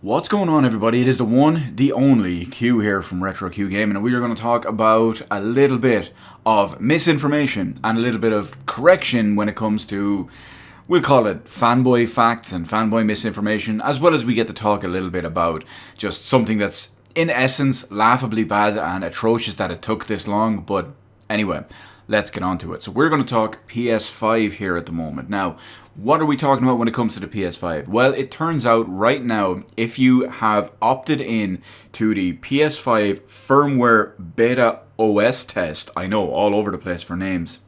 What's going on, everybody? It is the one, the only Q here from Retro Q Gaming, and we are going to talk about a little bit of misinformation and a little bit of correction when it comes to, we'll call it fanboy facts and fanboy misinformation, as well as we get to talk a little bit about just something that's in essence laughably bad and atrocious that it took this long. But anyway, let's get on to it. So we're going to talk PS5 here at the moment. Now, what are we talking about when it comes to the PS5? Well, it turns out right now, if you have opted in to the PS5 firmware beta OS test, I know, all over the place for names,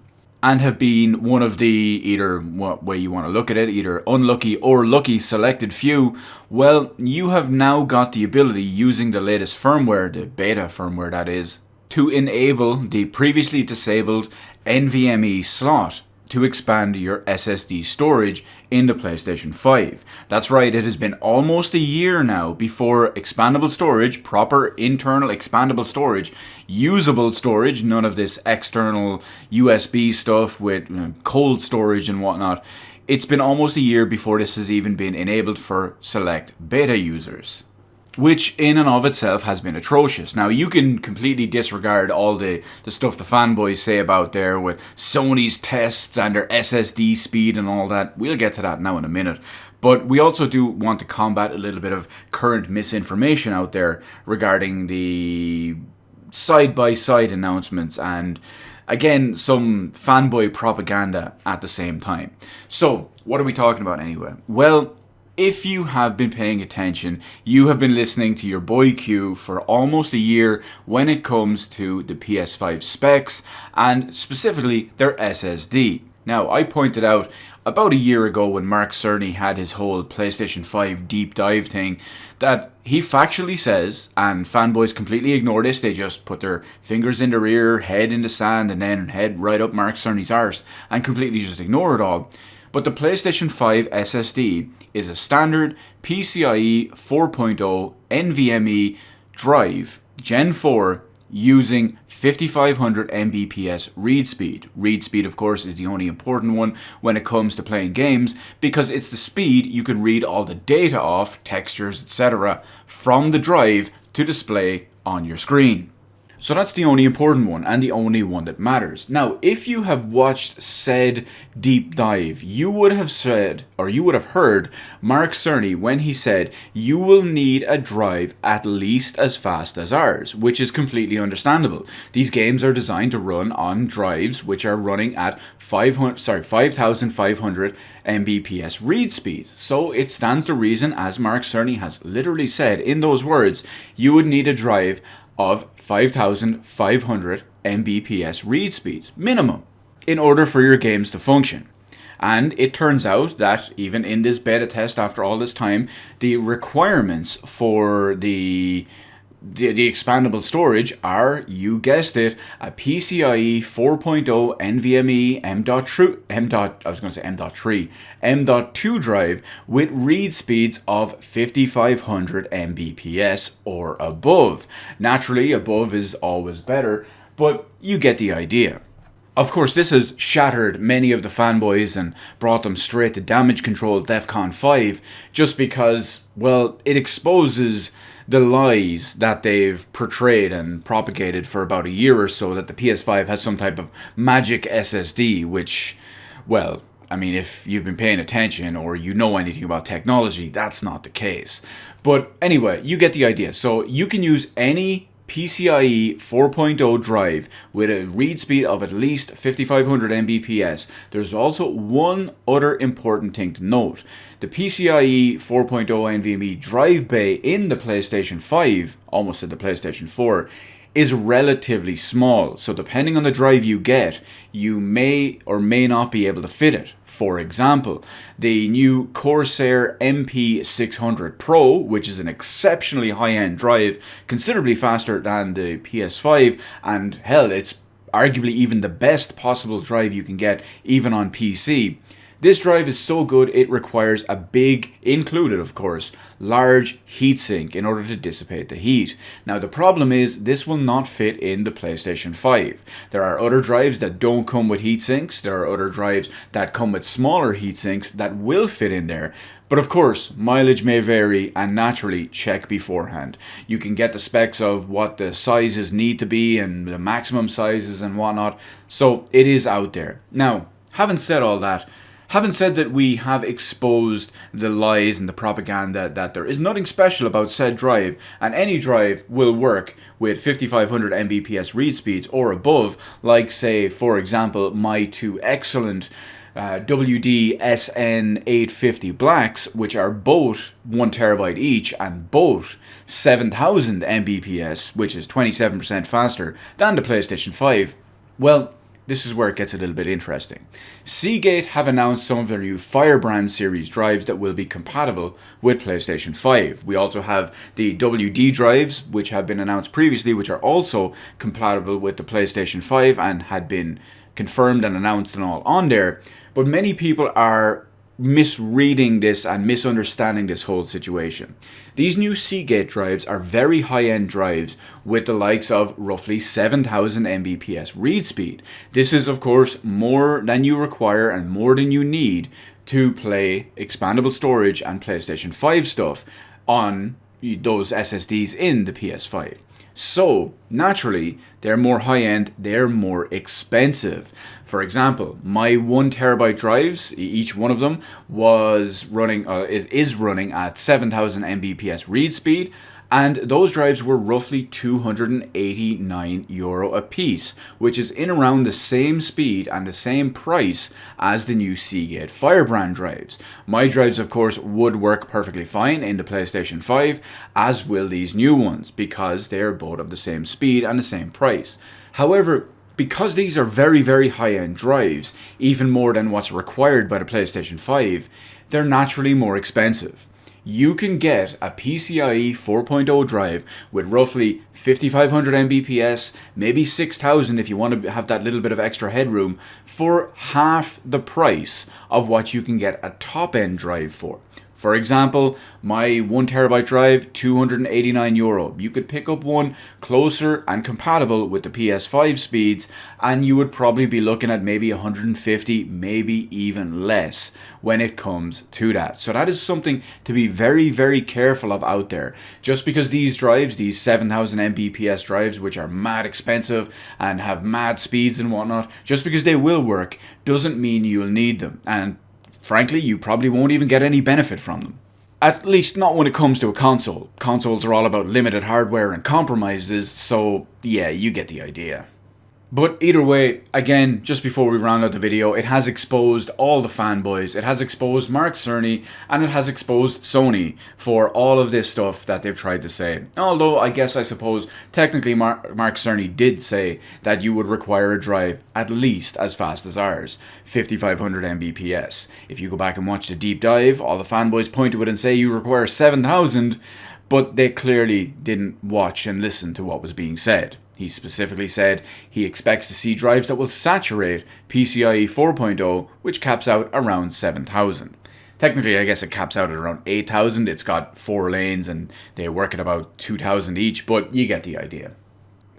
and have been one of the, either what way you want to look at it, either unlucky or lucky selected few, well, you have now got the ability, using the latest firmware, the beta firmware that is, to enable the previously disabled NVMe slot to expand your SSD storage in the PlayStation 5. That's right, it has been almost a year now before expandable storage, proper internal expandable storage, usable storage, none of this external USB stuff with cold storage and whatnot. It's been almost a year before this has even been enabled for select beta users, which in and of itself has been atrocious. Now, you can completely disregard all the stuff the fanboys say about there with Sony's tests and their SSD speed and all that. We'll get to that now in a minute. But we also do want to combat a little bit of current misinformation out there regarding the side-by-side announcements and, again, some fanboy propaganda at the same time. So, what are we talking about anyway? Well, if you have been paying attention, you have been listening to your boy Q for almost a year when it comes to the PS5 specs and specifically their SSD. Now, I pointed out about a year ago when Mark Cerny had his whole PlayStation 5 deep dive thing that he factually says, and fanboys completely ignore this, they just put their fingers in their ear, head in the sand, and then head right up Mark Cerny's arse and completely just ignore it all. But the PlayStation 5 SSD is a standard PCIe 4.0 NVMe drive, Gen 4, using 5500 Mbps read speed. Read speed, of course, is the only important one when it comes to playing games, because it's the speed you can read all the data off, textures, etc., from the drive to display on your screen. So that's the only important one, and the only one that matters. Now, if you have watched said deep dive, you would have said, or you would have heard Mark Cerny when he said, you will need a drive at least as fast as ours, which is completely understandable. These games are designed to run on drives which are running at 5,500 Mbps read speed. So it stands to reason, as Mark Cerny has literally said in those words, you would need a drive of 5,500 Mbps read speeds, minimum, in order for your games to function. And it turns out that even in this beta test, after all this time, the requirements for the expandable storage are, you guessed it, a PCIe 4.0 NVMe M.2 drive with read speeds of 5500 Mbps or above. Naturally, above is always better, but you get the idea. Of course, this has shattered many of the fanboys and brought them straight to damage control DEFCON 5 just because, well, it exposes the lies that they've portrayed and propagated for about a year or so, that the PS5 has some type of magic SSD, which, well, I mean, if you've been paying attention or you know anything about technology, that's not the case. But anyway, you get the idea. So you can use any PCIe 4.0 drive with a read speed of at least 5500 Mbps. There's also one other important thing to note. The PCIe 4.0 NVMe drive bay in the PlayStation 5, almost at the PlayStation 4, is relatively small. So depending on the drive you get, you may or may not be able to fit it. For example, the new Corsair MP600 Pro, which is an exceptionally high-end drive, considerably faster than the PS5, and hell, it's arguably even the best possible drive you can get, even on PC. This drive is so good it requires a big, included of course, large heatsink in order to dissipate the heat. Now the problem is this will not fit in the PlayStation 5. There are other drives that don't come with heatsinks, there are other drives that come with smaller heatsinks that will fit in there, But of course, mileage may vary, and naturally check beforehand. You can get the specs of what the sizes need to be and the maximum sizes and whatnot, so it is out there. Now, having said all that, having said that we have exposed the lies and the propaganda that there is nothing special about said drive, and any drive will work with 5500 Mbps read speeds or above, like say, for example, my two excellent WD SN850 Blacks, which are both 1TB each and both 7000 Mbps, which is 27% faster than the PlayStation 5. Well, this is where it gets a little bit interesting. Seagate have announced some of their new Firebrand series drives that will be compatible with PlayStation 5. We also have the WD drives, which have been announced previously, which are also compatible with the PlayStation 5 and had been confirmed and announced and all on there. But many people are misreading this and misunderstanding this whole situation. These new Seagate drives are very high-end drives with the likes of roughly 7000 Mbps read speed. This is of course more than you require and more than you need to play expandable storage and PlayStation 5 stuff on those SSDs in the PS5. So, naturally, they're more high-end, they're more expensive. For example, my 1TB drives, each one of them, is running at 7000 Mbps read speed, and those drives were roughly €289 a piece, which is in around the same speed and the same price as the new Seagate Firebrand drives. My drives, of course, would work perfectly fine in the PlayStation 5, as will these new ones, because they are both of the same speed and the same price. However, because these are very, very high-end drives, even more than what's required by the PlayStation 5, they're naturally more expensive. You can get a PCIe 4.0 drive with roughly 5500 Mbps, maybe 6000 if you want to have that little bit of extra headroom, for half the price of what you can get a top-end drive for. For example, my 1TB drive, €289. You could pick up one closer and compatible with the PS5 speeds, and you would probably be looking at maybe 150, maybe even less when it comes to that. So that is something to be very, very careful of out there. Just because these drives, these 7000 Mbps drives, which are mad expensive and have mad speeds and whatnot, just because they will work doesn't mean you'll need them. And frankly, you probably won't even get any benefit from them. At least not when it comes to a console. Consoles are all about limited hardware and compromises, so yeah, you get the idea. But either way, again, just before we round out the video, it has exposed all the fanboys, it has exposed Mark Cerny, and it has exposed Sony for all of this stuff that they've tried to say. Although, I suppose, technically Mark Cerny did say that you would require a drive at least as fast as ours, 5500 Mbps. If you go back and watch the deep dive, all the fanboys point to it and say you require 7000, but they clearly didn't watch and listen to what was being said. He specifically said he expects to see drives that will saturate PCIe 4.0, which caps out around 7,000. Technically, I guess it caps out at around 8,000. It's got 4 lanes and they work at about 2,000 each, but you get the idea.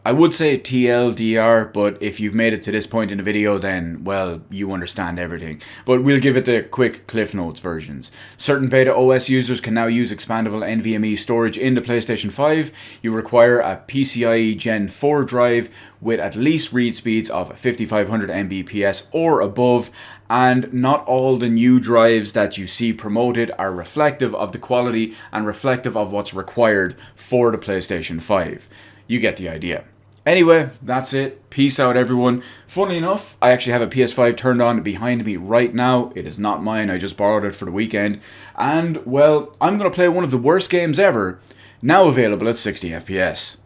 I would say TLDR, but if you've made it to this point in the video, then, well, you understand everything. But we'll give it the quick Cliff Notes versions. Certain Beta OS users can now use expandable NVMe storage in the PlayStation 5. You require a PCIe Gen 4 drive with at least read speeds of 5500 Mbps or above, and not all the new drives that you see promoted are reflective of the quality and reflective of what's required for the PlayStation 5. You get the idea. Anyway, that's it. Peace out, everyone. Funnily enough, I actually have a PS5 turned on behind me right now. It is not mine. I just borrowed it for the weekend. And, well, I'm going to play one of the worst games ever, now available at 60 FPS.